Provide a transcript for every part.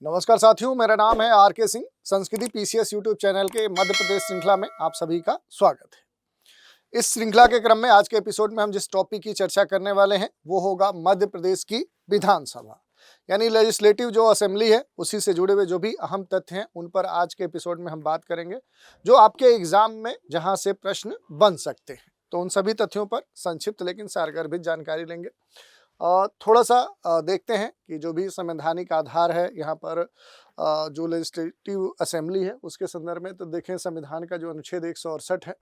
नमस्कार साथियों, मेरा नाम है आर.के. सिंह। संस्कृति पीसीएस यूट्यूब चैनल के मध्य प्रदेश श्रृंखला में आप सभी का स्वागत है। इस श्रृंखला के क्रम में आज के एपिसोड में हम जिस टॉपिक की चर्चा करने वाले हैं वो होगा मध्य प्रदेश की विधानसभा, यानी लेजिस्लेटिव जो असेंबली है उसी से जुड़े हुए जो भी अहम तथ्य हैं उन पर आज के एपिसोड में हम बात करेंगे, जो आपके एग्जाम में जहां से प्रश्न बन सकते हैं। तो उन सभी तथ्यों पर संक्षिप्त लेकिन सारगर्भित जानकारी लेंगे। थोड़ा सा देखते हैं कि जो भी संवैधानिक आधार है यहाँ पर जो लेजिस्लेटिव असेंबली है उसके संदर्भ में, तो देखें संविधान का जो अनुच्छेद 168 है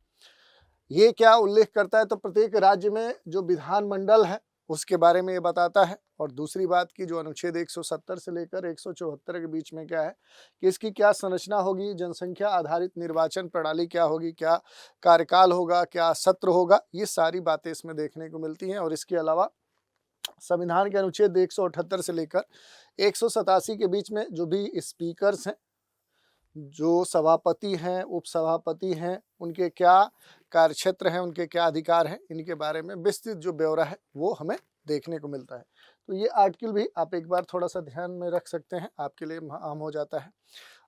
ये क्या उल्लेख करता है। तो प्रत्येक राज्य में जो विधानमंडल है उसके बारे में ये बताता है। और दूसरी बात की जो अनुच्छेद 170 से लेकर 174 के बीच में क्या है कि इसकी क्या संरचना होगी, जनसंख्या आधारित निर्वाचन प्रणाली क्या होगी, क्या कार्यकाल होगा, क्या सत्र होगा, ये सारी बातें इसमें देखने को मिलती हैं। और इसके अलावा संविधान के अनुच्छेद 178 से लेकर 187 के बीच में जो भी स्पीकर्स हैं, जो सभापति हैं, उपसभापति हैं, उनके क्या कार्यक्षेत्र हैं, उनके क्या अधिकार हैं, इनके बारे में विस्तृत जो ब्यौरा है वो हमें देखने को मिलता है। तो ये आर्टिकल भी आप एक बार थोड़ा सा ध्यान में रख सकते हैं, आपके लिए आम हो जाता है।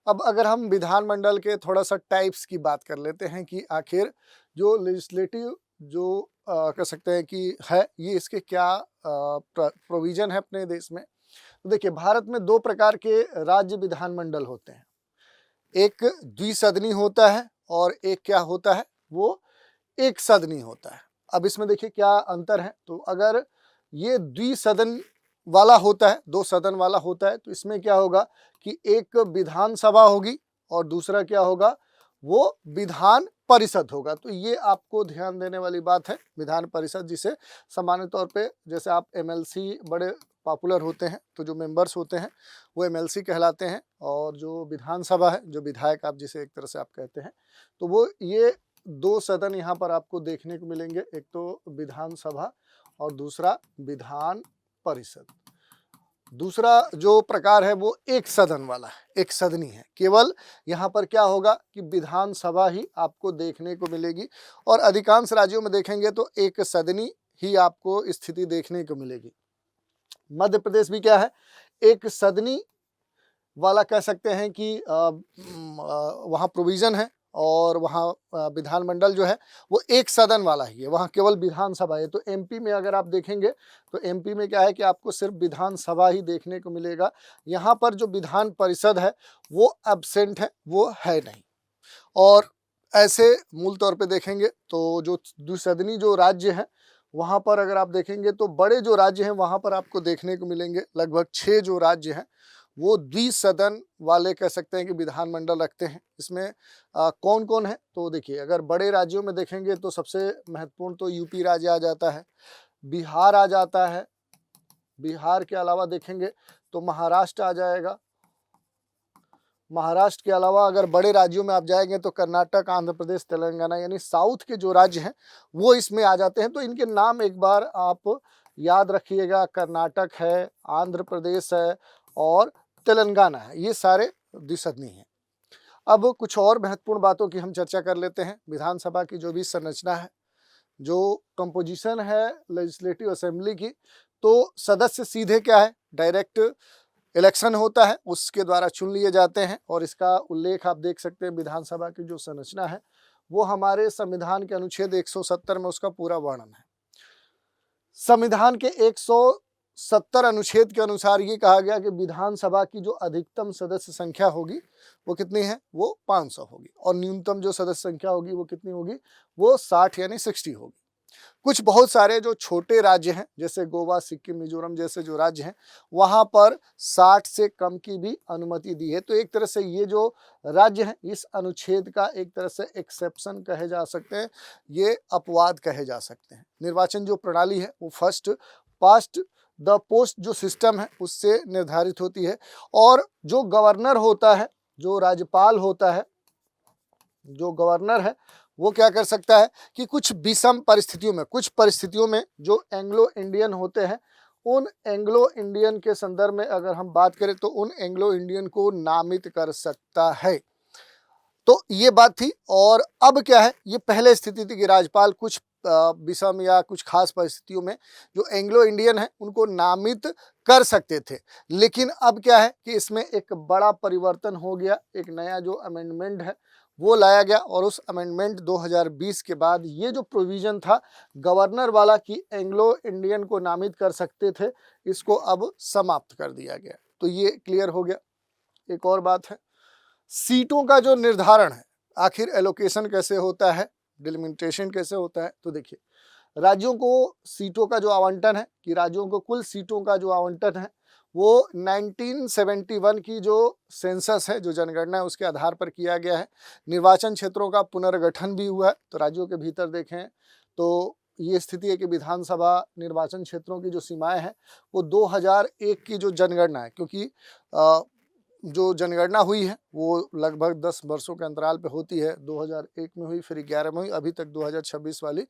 अब अगर हम विधानमंडल के थोड़ा सा टाइप्स की बात कर लेते हैं कि आखिर जो लेजिस्लेटिव जो कह सकते हैं कि है ये इसके क्या प्रोविजन है अपने देश में। तो देखिए, भारत में दो प्रकार के राज्य विधानमंडल होते हैं। एक द्विसदनी होता है और एक क्या होता है, वो एक सदनी होता है। अब इसमें देखिए क्या अंतर है। तो अगर ये द्विसदन वाला होता है, दो सदन वाला होता है, तो इसमें क्या होगा कि एक विधानसभा होगी और दूसरा क्या होगा, वो विधान परिषद होगा। तो ये आपको ध्यान देने वाली बात है। विधान परिषद जिसे सामान्य तौर पे जैसे आप एमएलसी बड़े पॉपुलर होते हैं तो जो मेंबर्स होते हैं वो एमएलसी कहलाते हैं, और जो विधानसभा है, जो विधायक आप जिसे एक तरह से आप कहते हैं, तो वो ये दो सदन यहाँ पर आपको देखने को मिलेंगे। एक तो विधानसभा और दूसरा विधान परिषद। दूसरा जो प्रकार है वो एक सदन वाला है, एक सदनी है। केवल यहाँ पर क्या होगा कि विधानसभा ही आपको देखने को मिलेगी, और अधिकांश राज्यों में देखेंगे तो एक सदनी ही आपको स्थिति देखने को मिलेगी। मध्य प्रदेश भी क्या है, एक सदनी वाला कह सकते हैं कि वहाँ प्रोविजन है, और वहाँ विधानमंडल जो है वो एक सदन वाला ही है, वहाँ केवल विधानसभा है। तो एमपी में अगर आप देखेंगे तो एमपी में क्या है कि आपको सिर्फ विधानसभा ही देखने को मिलेगा। यहाँ पर जो विधान परिषद है वो एब्सेंट है, वो है नहीं। और ऐसे मूल तौर पे देखेंगे तो जो द्विसदनी जो राज्य है वहाँ पर अगर आप देखेंगे तो बड़े जो राज्य हैं वहाँ पर आपको देखने को मिलेंगे लगभग 6 जो राज्य हैं वो द्विसदन वाले कह सकते हैं कि विधानमंडल रखते हैं। इसमें कौन कौन है, तो देखिए अगर बड़े राज्यों में देखेंगे तो सबसे महत्वपूर्ण तो यूपी राज्य आ जाता है, बिहार आ जाता है। बिहार के अलावा देखेंगे तो महाराष्ट्र आ जाएगा। महाराष्ट्र के अलावा अगर बड़े राज्यों में आप जाएंगे तो कर्नाटक, आंध्र प्रदेश, तेलंगाना, यानी साउथ के जो राज्य हैं वो इसमें आ जाते हैं। तो इनके नाम एक बार आप याद रखिएगा, कर्नाटक है, आंध्र प्रदेश है और तेलंगाना है, ये सारे द्विसदनी हैं। अब कुछ और महत्वपूर्ण बातों की हम चर्चा कर लेते हैं। विधानसभा की जो भी संरचना है, जो कंपोजिशन है लेजिस्लेटिव असेंबली की, तो सदस्य सीधे क्या है, डायरेक्ट इलेक्शन होता है, उसके द्वारा चुन लिए जाते हैं। और इसका उल्लेख आप देख सकते हैं, विधानसभा की जो संरचना है वो हमारे संविधान के अनुच्छेद 170 में उसका पूरा वर्णन है। संविधान के 170 अनुच्छेद के अनुसार ये कहा गया कि विधानसभा की जो अधिकतम सदस्य संख्या होगी वो कितनी है, वो 500 होगी, और न्यूनतम जो सदस्य संख्या होगी वो कितनी होगी, वो 60 यानी 60 होगी। कुछ बहुत सारे जो छोटे राज्य हैं जैसे गोवा, सिक्किम, मिजोरम जैसे जो राज्य हैं वहां पर 60 से कम की भी अनुमति दी है। तो एक तरह से ये जो राज्य हैं इस अनुच्छेद का एक तरह से एक्सेप्शन कहे जा सकते हैं, ये अपवाद कहे जा सकते हैं। निर्वाचन जो प्रणाली है वो फर्स्ट पास्ट द पोस्ट जो सिस्टम है उससे निर्धारित होती है। और जो गवर्नर होता है, जो राज्यपाल होता है, जो गवर्नर है वो क्या कर सकता है कि कुछ विषम परिस्थितियों में, कुछ परिस्थितियों में जो एंग्लो इंडियन होते हैं उन एंग्लो इंडियन के संदर्भ में अगर हम बात करें तो उन एंग्लो इंडियन को नामित कर सकता है। तो ये बात थी। और अब क्या है, ये पहले स्थिति थी कि राज्यपाल कुछ विषम या कुछ खास परिस्थितियों में जो एंग्लो इंडियन है उनको नामित कर सकते थे। लेकिन अब क्या है कि इसमें एक बड़ा परिवर्तन हो गया, एक नया जो अमेंडमेंट है वो लाया गया और उस अमेंडमेंट 2020 के बाद ये जो प्रोविजन था गवर्नर वाला कि एंग्लो इंडियन को नामित कर सकते थे, इसको अब समाप्त कर दिया गया। तो ये क्लियर हो गया। एक और बात है, सीटों का जो निर्धारण है, आखिर एलोकेशन कैसे होता है, डिलिमिटेशन कैसे होता है। तो देखिए, राज्यों को सीटों का जो आवंटन है कि राज्यों को कुल सीटों का जो आवंटन है वो 1971 की जो सेंसस है, जो जनगणना है, उसके आधार पर किया गया है। निर्वाचन क्षेत्रों का पुनर्गठन भी हुआ है। तो राज्यों के भीतर देखें तो ये स्थिति है कि विधानसभा निर्वाचन क्षेत्रों की जो सीमाएं हैं वो 2001 की जो जनगणना है, क्योंकि जो जनगणना हुई है वो लगभग 10 वर्षों के अंतराल पे होती है। 2001 में हुई, फिर 11 में हुई, अभी तक 2026 वाली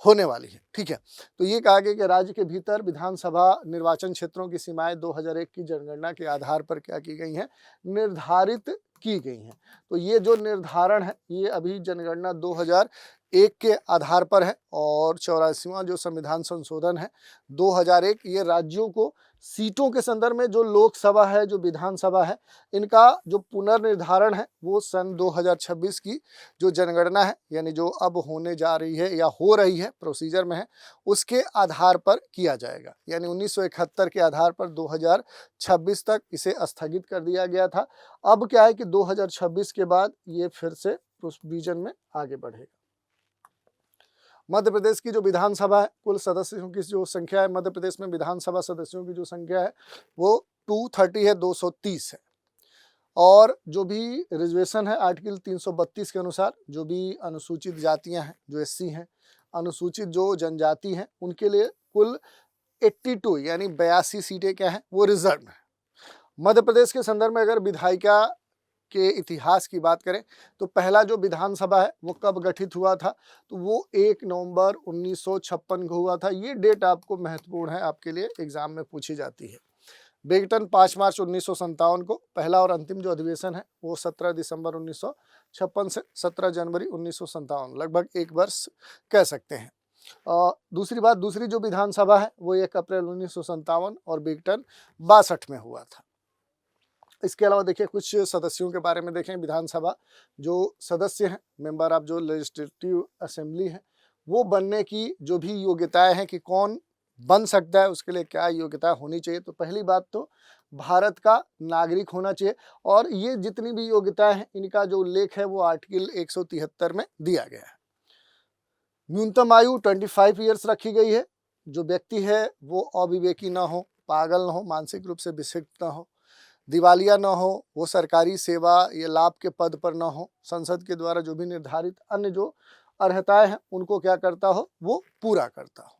होने वाली है। ठीक है, तो ये कहा गया कि राज्य के भीतर विधानसभा निर्वाचन क्षेत्रों की सीमाएं 2001 की जनगणना के आधार पर क्या की गई हैं, निर्धारित की गई हैं। तो ये जो निर्धारण है ये अभी जनगणना 2001 के आधार पर है और 84वां जो संविधान संशोधन है 2001, ये राज्यों को सीटों के संदर्भ में जो लोकसभा है, जो विधानसभा है, इनका जो पुनर्निर्धारण है वो सन 2026 की जो जनगणना है, यानी जो अब होने जा रही है या हो रही है, प्रोसीजर में है, उसके आधार पर किया जाएगा। यानी 1971 के आधार पर 2026 तक इसे स्थगित कर दिया गया था। अब क्या है कि 2026 के बाद ये फिर से प्रोविजन में आगे बढ़ेगा। मध्य प्रदेश की जो विधानसभा है, कुल सदस्यों की जो संख्या है, मध्य प्रदेश में विधानसभा सदस्यों की जो संख्या है वो 230 है, 230 है। और जो भी रिजर्वेशन है आर्टिकल 332 के अनुसार, जो भी अनुसूचित जातियां हैं, जो एससी हैं, अनुसूचित जो जनजाति हैं, उनके लिए कुल 82 यानी 82 सीटें क्या हैं, वो रिजर्व है। मध्य प्रदेश के संदर्भ में अगर विधायिका के इतिहास की बात करें तो पहला जो विधानसभा है वो कब गठित हुआ था, तो वो 1 नवंबर 1956 को हुआ था। ये डेट आपको महत्वपूर्ण है, आपके लिए एग्जाम में पूछी जाती है। बेगटन 5 मार्च 1957 को, पहला और अंतिम जो अधिवेशन है वो 17 दिसंबर 1956 से 17 जनवरी 1957, लगभग 1 वर्ष कह सकते हैं। दूसरी बात, दूसरी जो विधानसभा है वो 1 अप्रैल 1957 और बेगटन 62 में हुआ था। इसके अलावा देखिए कुछ सदस्यों के बारे में देखें। विधानसभा जो सदस्य हैं, मेंबर ऑफ जो लेजिस्लेटिव असेंबली है, वो बनने की जो भी योग्यताएं हैं कि कौन बन सकता है, उसके लिए क्या योग्यता होनी चाहिए। तो पहली बात तो भारत का नागरिक होना चाहिए और ये जितनी भी योग्यताएं हैं इनका जो उल्लेख है वो आर्टिकल 173 में दिया गया है। न्यूनतम आयु 25 ईयर्स रखी गई है। जो व्यक्ति है वो अविवेकी ना हो, पागल ना हो, मानसिक रूप से विक्षिप्त ना हो, दिवालिया न हो, वो सरकारी सेवा या लाभ के पद पर न हो, संसद के द्वारा जो भी निर्धारित अन्य जो अर्हताएं हैं उनको क्या करता हो, वो पूरा करता हो।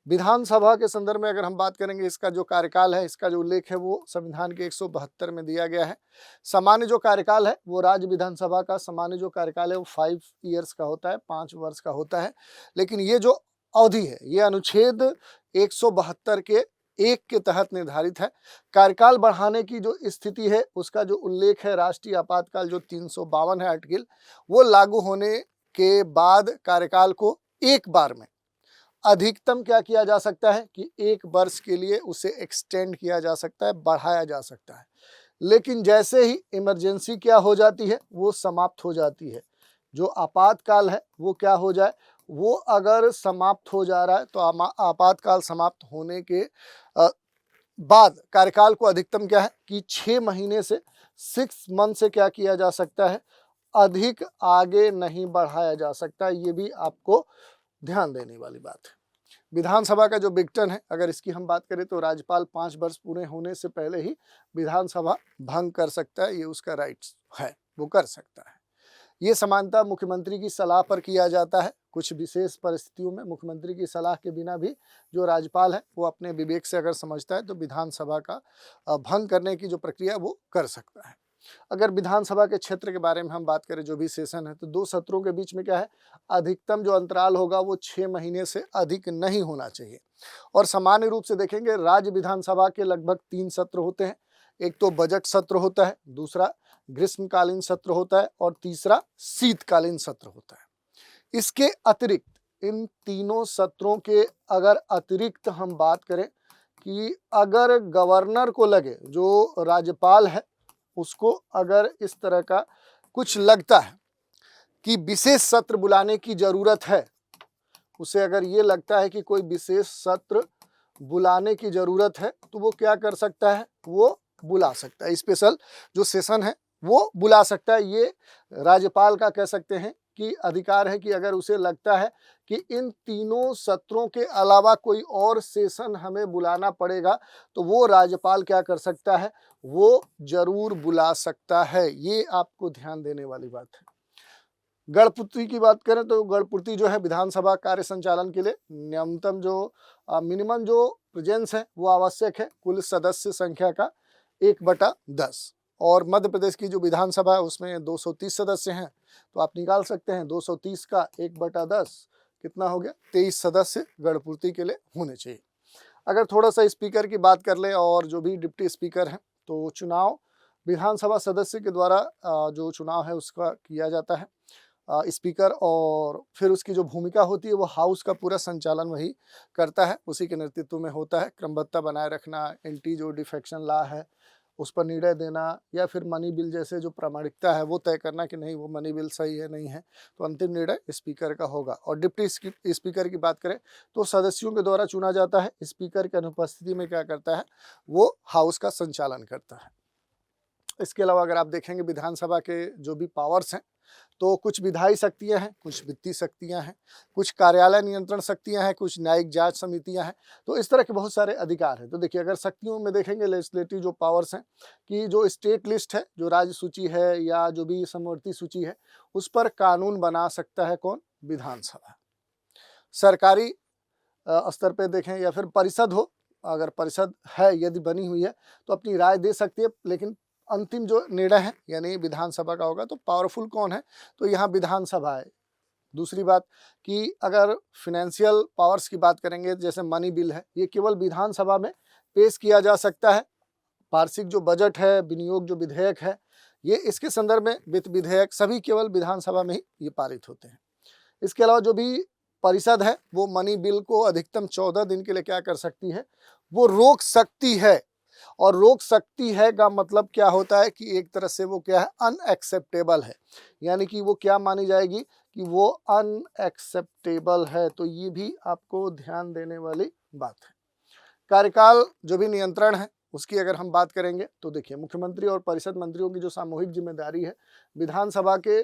विधानसभा के संदर्भ में अगर हम बात करेंगे, इसका जो कार्यकाल है, इसका जो उल्लेख है वो संविधान के 172 में दिया गया है। सामान्य जो कार्यकाल है वो राज्य विधानसभा का सामान्य जो कार्यकाल है वो 5 ईयर्स का होता है, 5 वर्ष का होता है। लेकिन ये जो अवधि है ये अनुच्छेद 172 के 1 के तहत निर्धारित है। कार्यकाल बढ़ाने की जो स्थिति है उसका जो उल्लेख है राष्ट्रीय आपातकाल जो 352 है आर्टिकल, वो लागू होने के बाद कार्यकाल को एक बार में अधिकतम क्या किया जा सकता है कि 1 वर्ष के लिए उसे एक्सटेंड किया जा सकता है, बढ़ाया जा सकता है। लेकिन जैसे ही इमरजेंसी क्या हो जाती है, वो समाप्त हो जाती है। जो आपातकाल है वो क्या हो जाए, वो अगर समाप्त हो जा रहा है तो आपातकाल समाप्त होने के बाद कार्यकाल को अधिकतम क्या है कि 6 महीने से 6 मंथ से क्या किया जा सकता है, अधिक आगे नहीं बढ़ाया जा सकता। ये भी आपको ध्यान देने वाली बात है। विधानसभा का जो विघटन है, अगर इसकी हम बात करें तो राज्यपाल 5 वर्ष पूरे होने से पहले ही विधानसभा भंग कर सकता है, ये उसका राइट्स है, वो कर सकता है। ये समानता मुख्यमंत्री की सलाह पर किया जाता है। कुछ विशेष परिस्थितियों में मुख्यमंत्री की सलाह के बिना भी जो राज्यपाल है वो अपने विवेक से अगर समझता है तो विधानसभा का भंग करने की जो प्रक्रिया वो कर सकता है। अगर विधानसभा के क्षेत्र के बारे में हम बात करें, जो भी सेशन है, तो 2 सत्रों के बीच में क्या है, अधिकतम जो अंतराल होगा वो 6 महीने से अधिक नहीं होना चाहिए। और सामान्य रूप से देखेंगे राज्य विधानसभा के लगभग 3 सत्र होते हैं। एक तो बजट सत्र होता है, दूसरा ग्रीष्मकालीन सत्र होता है और तीसरा शीतकालीन सत्र होता है। इसके अतिरिक्त इन तीनों सत्रों के अगर अतिरिक्त हम बात करें कि अगर गवर्नर को लगे, जो राज्यपाल है उसको अगर इस तरह का कुछ लगता है कि विशेष सत्र बुलाने की जरूरत है, उसे अगर ये लगता है कि कोई विशेष सत्र बुलाने की जरूरत है, तो वो क्या कर सकता है, वो बुला सकता है। स्पेशल जो सेशन है वो बुला सकता है। ये राज्यपाल का कह सकते हैं कि अधिकार है कि अगर उसे लगता है कि इन तीनों सत्रों के अलावा कोई और सेशन हमें बुलाना पड़ेगा, तो वो राज्यपाल क्या कर सकता है, वो जरूर बुला सकता है। ये आपको ध्यान देने वाली बात है। गणपूर्ति की बात करें तो गणपूर्ति जो है विधानसभा कार्य संचालन के लिए न्यूनतम जो मिनिमम जो प्रेजेंस है वो आवश्यक है, कुल सदस्य संख्या का 1/10। और मध्य प्रदेश की जो विधानसभा है उसमें 230 सदस्य हैं, तो आप निकाल सकते हैं 230 का 1/10 कितना हो गया, 23 सदस्य गणपूर्ति के लिए होने चाहिए। अगर थोड़ा सा स्पीकर की बात कर ले और जो भी डिप्टी स्पीकर हैं, तो चुनाव विधानसभा सदस्य के द्वारा जो चुनाव है उसका किया जाता है स्पीकर, और फिर उसकी जो भूमिका होती है वो हाउस का पूरा संचालन वही करता है, उसी के नेतृत्व में होता है। क्रमबद्धता बनाए रखना, एंटी जो डिफेक्शन लॉ है उस पर निर्णय देना, या फिर मनी बिल जैसे जो प्रामाणिकता है वो तय करना कि नहीं वो मनी बिल सही है नहीं है, तो अंतिम निर्णय स्पीकर का होगा। और डिप्टी स्पीकर की बात करें तो सदस्यों के द्वारा चुना जाता है, स्पीकर की अनुपस्थिति में क्या करता है, वो हाउस का संचालन करता है। इसके अलावा अगर आप देखेंगे विधानसभा के जो भी पावर्स हैं, तो कुछ विधायी शक्तियां हैं, कुछ वित्तीय शक्तियां हैं, कुछ कार्यालय नियंत्रण शक्तियां हैं, कुछ न्यायिक जांच समितियां हैं, तो इस तरह के बहुत सारे अधिकार हैं। तो देखिए अगर शक्तियों में देखेंगे लेजिस्लेटिव जो पावर्स हैं कि जो स्टेट लिस्ट है, जो राज्य सूची है या जो भी समवर्ती सूची है, उस पर कानून बना सकता है कौन, विधानसभा। सरकारी स्तर पर देखें या फिर परिषद हो, अगर परिषद है यदि बनी हुई है तो अपनी राय दे सकती है, लेकिन अंतिम जो निर्णय है यानी विधानसभा का होगा। तो पावरफुल कौन है, तो यहाँ विधानसभा है। दूसरी बात कि अगर फिनेंशियल पावर्स की बात करेंगे, जैसे मनी बिल है, ये केवल विधानसभा में पेश किया जा सकता है। वार्षिक जो बजट है, विनियोग जो विधेयक है, ये इसके संदर्भ में वित्त विधेयक सभी केवल विधानसभा में ही ये पारित होते हैं। इसके अलावा जो भी परिषद है वो मनी बिल को अधिकतम 14 दिन के लिए क्या कर सकती है, वो रोक सकती है। और रोक सकती है का मतलब क्या होता है कि एक तरह से वो क्या है, अनएक्सेप्टेबल है, यानी कि वो क्या मानी जाएगी कि वो अनएक्सेप्टेबल है। तो ये भी आपको ध्यान देने वाली बात है। कार्यकाल जो भी नियंत्रण है उसकी अगर हम बात करेंगे तो देखिए मुख्यमंत्री और परिषद मंत्रियों की जो सामूहिक जिम्मेदारी है विधानसभा के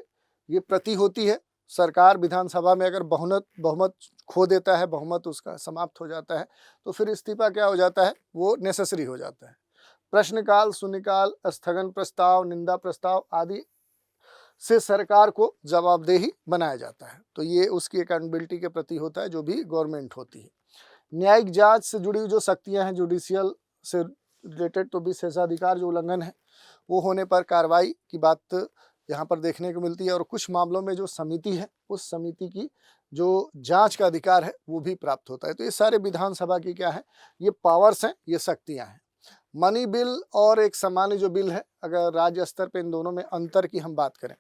ये प्रति होती है। सरकार विधानसभा में अगर बहुमत खो देता है, बहुमत उसका समाप्त हो जाता है, तो फिर इस्तीफा क्या हो जाता है, वो नेसेसरी हो जाता है। प्रश्नकाल, शून्यकाल, स्थगन प्रस्ताव, निंदा प्रस्ताव आदि से सरकार को जवाबदेही बनाया जाता है। तो ये उसकी अकाउंटेबिलिटी के प्रति होता है जो भी गवर्नमेंट होती है। न्यायिक जांच से जुड़ी जो शक्तियां हैं, जुडिशियल से रिलेटेड, तो विशेषाधिकार जो उल्लंघन है वो होने पर कार्रवाई की बात यहाँ पर देखने को मिलती है। और कुछ मामलों में जो समिति है उस समिति की जो जांच का अधिकार है वो भी प्राप्त होता है। तो ये सारे विधानसभा की क्या है, ये पावर्स हैं, ये शक्तियां हैं। मनी बिल और एक सामान्य जो बिल है, अगर राज्य स्तर पे इन दोनों में अंतर की हम बात करें,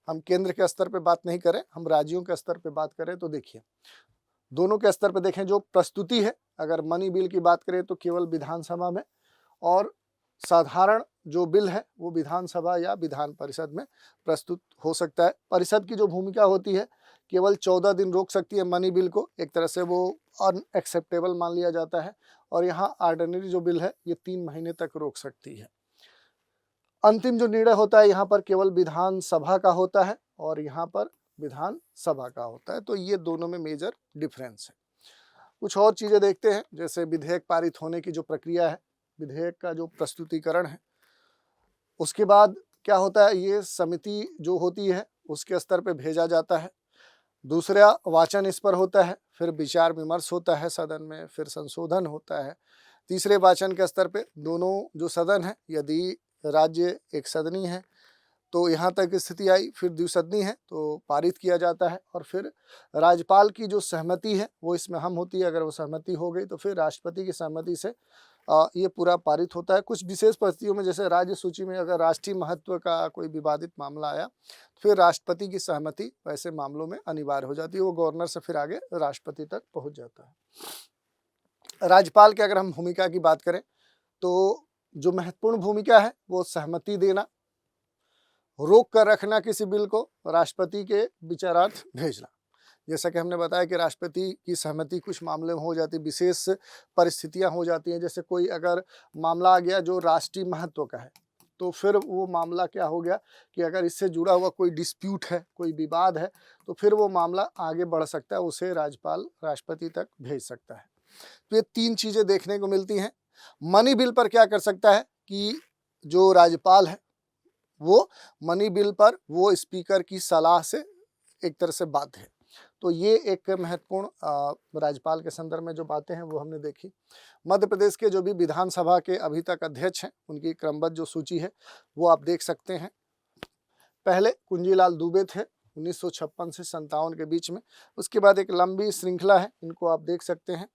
हम केंद्र के स्तर पे बात नहीं करें, हम राज्यों के स्तर पे बात करें, तो देखिए दोनों के स्तर पे देखें जो प्रस्तुति है, अगर मनी बिल की बात करें तो केवल विधानसभा में, और साधारण जो बिल है वो विधानसभा या विधान परिषद में प्रस्तुत हो सकता है। परिषद की जो भूमिका होती है केवल 14 दिन रोक सकती है मनी बिल को, एक तरह से वो अनएक्सेप्टेबल मान लिया जाता है। और यहाँ ऑर्डिनरी जो बिल है ये 3 महीने तक रोक सकती है। अंतिम जो निर्णय होता है यहाँ पर केवल विधानसभा का होता है और यहाँ पर विधानसभा का होता है। तो ये दोनों में मेजर डिफरेंस है। कुछ और चीज़ें देखते हैं, जैसे विधेयक पारित होने की जो प्रक्रिया है, विधेयक का जो प्रस्तुतिकरण है, उसके बाद क्या होता है, ये समिति जो होती है उसके स्तर पे भेजा जाता है। दूसरा वाचन इस पर होता है, फिर विचार विमर्श होता है सदन में, फिर संशोधन होता है। तीसरे वाचन के स्तर पे दोनों जो सदन है, यदि राज्य एक सदनी है तो यहाँ तक स्थिति आई, फिर द्विसदनी है तो पारित किया जाता है। और फिर राज्यपाल की जो सहमति है वो इसमें अहम होती है। अगर वो सहमति हो गई तो फिर राष्ट्रपति की सहमति से ये पूरा पारित होता है। कुछ विशेष परिस्थितियों में जैसे राज्य सूची में अगर राष्ट्रीय महत्व का कोई विवादित मामला आया, फिर राष्ट्रपति की सहमति वैसे मामलों में अनिवार्य हो जाती है, वो गवर्नर से फिर आगे राष्ट्रपति तक पहुंच जाता है। राज्यपाल की अगर हम भूमिका की बात करें तो जो महत्वपूर्ण भूमिका है वो सहमति देना, रोक कर रखना किसी बिल को, राष्ट्रपति के विचारार्थ भेजना। जैसा कि हमने बताया कि राष्ट्रपति की सहमति कुछ मामले में हो जाती, विशेष परिस्थितियां हो जाती हैं, जैसे कोई अगर मामला आ गया जो राष्ट्रीय महत्व का है, तो फिर वो मामला क्या हो गया कि अगर इससे जुड़ा हुआ कोई डिस्प्यूट है, कोई विवाद है, तो फिर वो मामला आगे बढ़ सकता है, उसे राज्यपाल राष्ट्रपति तक भेज सकता है। तो ये 3 चीज़ें देखने को मिलती हैं। मनी बिल पर क्या कर सकता है कि जो राज्यपाल है वो मनी बिल पर वो स्पीकर की सलाह से एक तरह से बाध्य है। तो ये एक महत्वपूर्ण राज्यपाल के संदर्भ में जो बातें हैं वो हमने देखी। मध्य प्रदेश के जो भी विधानसभा के अभी तक अध्यक्ष हैं उनकी क्रमबद्ध जो सूची है वो आप देख सकते हैं। पहले कुंजीलाल दुबे थे 1956 से 57 के बीच में। उसके बाद एक लंबी श्रृंखला है, इनको आप देख सकते हैं।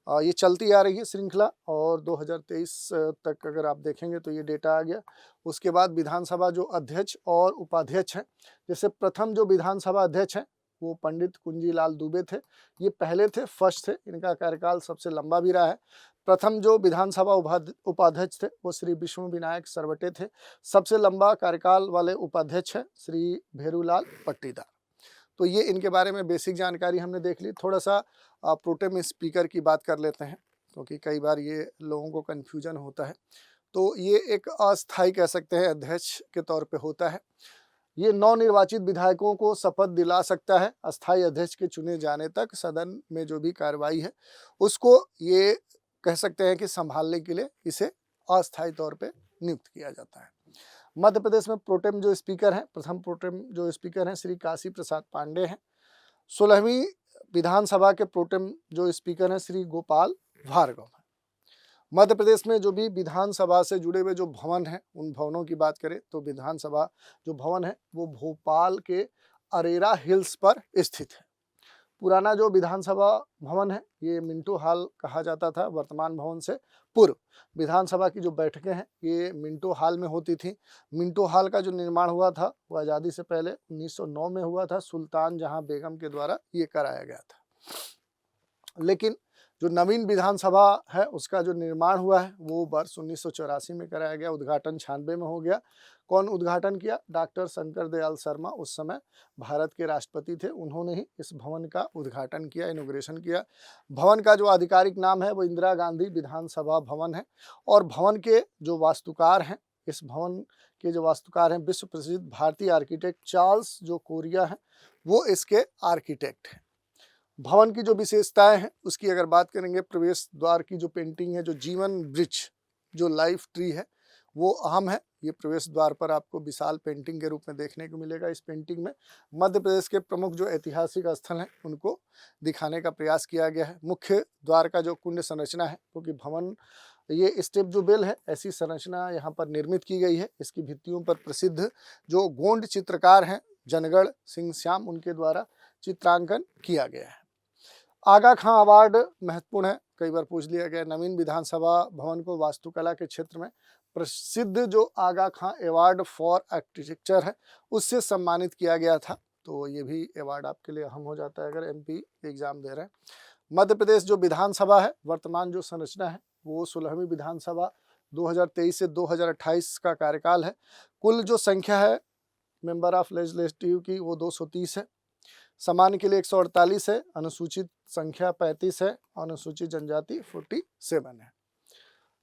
ये चलती आ रही है श्रृंखला, और 2023 तक अगर आप देखेंगे तो ये डेटा आ गया। उसके बाद विधानसभा जो अध्यक्ष और उपाध्यक्ष हैं, जैसे प्रथम जो विधानसभा अध्यक्ष हैं वो पंडित कुंजीलाल दुबे थे, ये पहले थे, फर्स्ट थे, इनका कार्यकाल सबसे लंबा भी रहा है। प्रथम जो विधानसभा उपाध्यक्ष थे वो श्री विष्णु विनायक सरवटे थे। सबसे लंबा कार्यकाल वाले उपाध्यक्ष हैं श्री भेरूलाल पट्टीदार। तो ये इनके बारे में बेसिक जानकारी हमने देख ली। थोड़ा सा प्रोटेम स्पीकर की बात कर लेते हैं, क्योंकि कई बार ये लोगों को कन्फ्यूजन होता है। तो ये एक अस्थायी कह सकते हैं अध्यक्ष के तौर पे होता है। ये नवनिर्वाचित विधायकों को शपथ दिला सकता है। अस्थायी अध्यक्ष के चुने जाने तक सदन में जो भी कार्रवाई है उसको ये कह सकते हैं कि संभालने के लिए इसे अस्थायी तौर पे नियुक्त किया जाता है। मध्य प्रदेश में प्रोटेम जो स्पीकर हैं, प्रथम प्रोटेम जो स्पीकर हैं श्री काशी प्रसाद पांडे हैं। 16वीं विधानसभा के प्रोटेम जो स्पीकर हैं श्री गोपाल भार्गव हैं। मध्य प्रदेश में जो भी विधानसभा से जुड़े हुए जो भवन हैं, उन भवनों की बात करें तो विधानसभा जो भवन है वो भोपाल के अरेरा हिल्स पर स्थित है। पुराना जो विधानसभा भवन है ये मिंटो हॉल कहा जाता था। वर्तमान भवन से पूर्व विधानसभा की जो बैठकें हैं ये मिंटो हॉल में होती थी। मिंटो हॉल का जो निर्माण हुआ था वो आज़ादी से पहले 1909 में हुआ था, सुल्तान जहां बेगम के द्वारा ये कराया गया था। लेकिन जो नवीन विधानसभा है उसका जो निर्माण हुआ है वो वर्ष 1984 में कराया गया। उद्घाटन 96 में हो गया। कौन उद्घाटन किया? डॉक्टर शंकर दयाल शर्मा उस समय भारत के राष्ट्रपति थे, उन्होंने ही इस भवन का उद्घाटन किया, इनॉग्रेशन किया। भवन का जो आधिकारिक नाम है वो इंदिरा गांधी विधानसभा भवन है। और भवन के जो वास्तुकार हैं, इस भवन के जो वास्तुकार हैं विश्व प्रसिद्ध भारतीय आर्किटेक्ट चार्ल्स जो कोरिया हैं, वो इसके आर्किटेक्ट हैं। भवन की जो विशेषताएं हैं उसकी अगर बात करेंगे, प्रवेश द्वार की जो पेंटिंग है, जो जीवन वृक्ष जो लाइफ ट्री है वो अहम है। ये प्रवेश द्वार पर आपको विशाल पेंटिंग के रूप में देखने को मिलेगा। इस पेंटिंग में मध्य प्रदेश के प्रमुख जो ऐतिहासिक स्थल हैं उनको दिखाने का प्रयास किया गया है। मुख्य द्वार का जो कुंड संरचना है, क्योंकि भवन ये स्टेप जो बेल है ऐसी संरचना यहाँ पर निर्मित की गई है। इसकी भित्तियों पर प्रसिद्ध जो गोंड चित्रकार हैं जनगढ़ सिंह श्याम, उनके द्वारा चित्रांकन किया गया है। आगा खां अवार्ड महत्वपूर्ण है, कई बार पूछ लिया गया। नवीन विधानसभा भवन को वास्तुकला के क्षेत्र में प्रसिद्ध जो आगा खां अवार्ड फॉर आर्किटेक्चर है उससे सम्मानित किया गया था। तो ये भी अवार्ड आपके लिए अहम हो जाता है अगर एमपी एग्जाम दे रहे हैं। मध्य प्रदेश जो विधानसभा है, वर्तमान जो संरचना है वो 16वीं विधानसभा 2023 से 2028 का कार्यकाल है। कुल जो संख्या है मेंबर ऑफ लेजिस्लेटिव की वो 230 है। सामान्य के लिए 148 है, अनुसूचित संख्या 35 है, अनुसूचित जनजाति 47 है।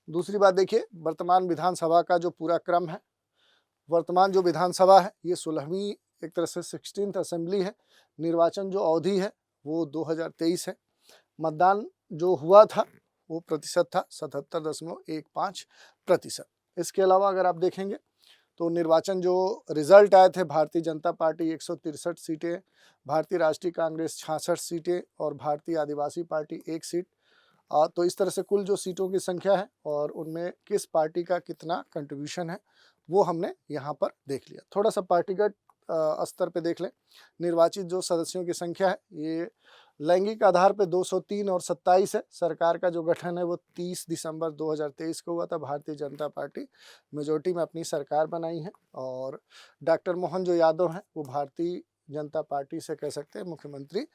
दूसरी बात देखिए, वर्तमान विधानसभा का जो पूरा क्रम है, वर्तमान जो विधानसभा है ये 16वीं एक तरह से 16th असेंबली है। निर्वाचन जो अवधि है वो 2023 है। मतदान जो हुआ था वो प्रतिशत था 77.15%। इसके अलावा अगर आप देखेंगे तो निर्वाचन जो रिजल्ट आए थे, भारतीय जनता पार्टी 163 सीटें, भारतीय राष्ट्रीय कांग्रेस 66 सीटें और भारतीय आदिवासी पार्टी 1 सीट। तो इस तरह से कुल जो सीटों की संख्या है और उनमें किस पार्टी का कितना कंट्रीब्यूशन है वो हमने यहाँ पर देख लिया। थोड़ा सा पार्टीगत स्तर पे देख लें, निर्वाचित जो सदस्यों की संख्या है ये लैंगिक आधार पे 203 और 27 है। सरकार का जो गठन है वो 30 दिसंबर 2023 को हुआ था। भारतीय जनता पार्टी मेजोरिटी में अपनी सरकार बनाई है और डॉक्टर मोहन जो यादव हैं वो भारतीय जनता पार्टी से कह सकते हैं मुख्यमंत्री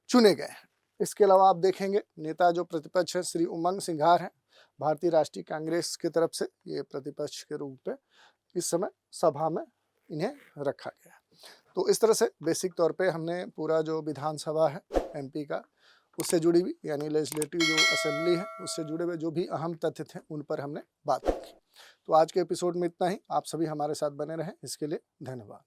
चुने गए हैं। इसके अलावा आप देखेंगे नेता जो प्रतिपक्ष है श्री उमंग सिंघार हैं, भारतीय राष्ट्रीय कांग्रेस की तरफ से ये प्रतिपक्ष के रूप में इस समय सभा में इन्हें रखा गया। तो इस तरह से बेसिक तौर पे हमने पूरा जो विधानसभा है एमपी का उससे जुड़ी हुई यानी लेजिस्लेटिव जो असेंबली है उससे जुड़े हुए जो भी अहम तथ्य थे उन पर हमने बात की। तो आज के एपिसोड में इतना ही। आप सभी हमारे साथ बने रहें, इसके लिए धन्यवाद।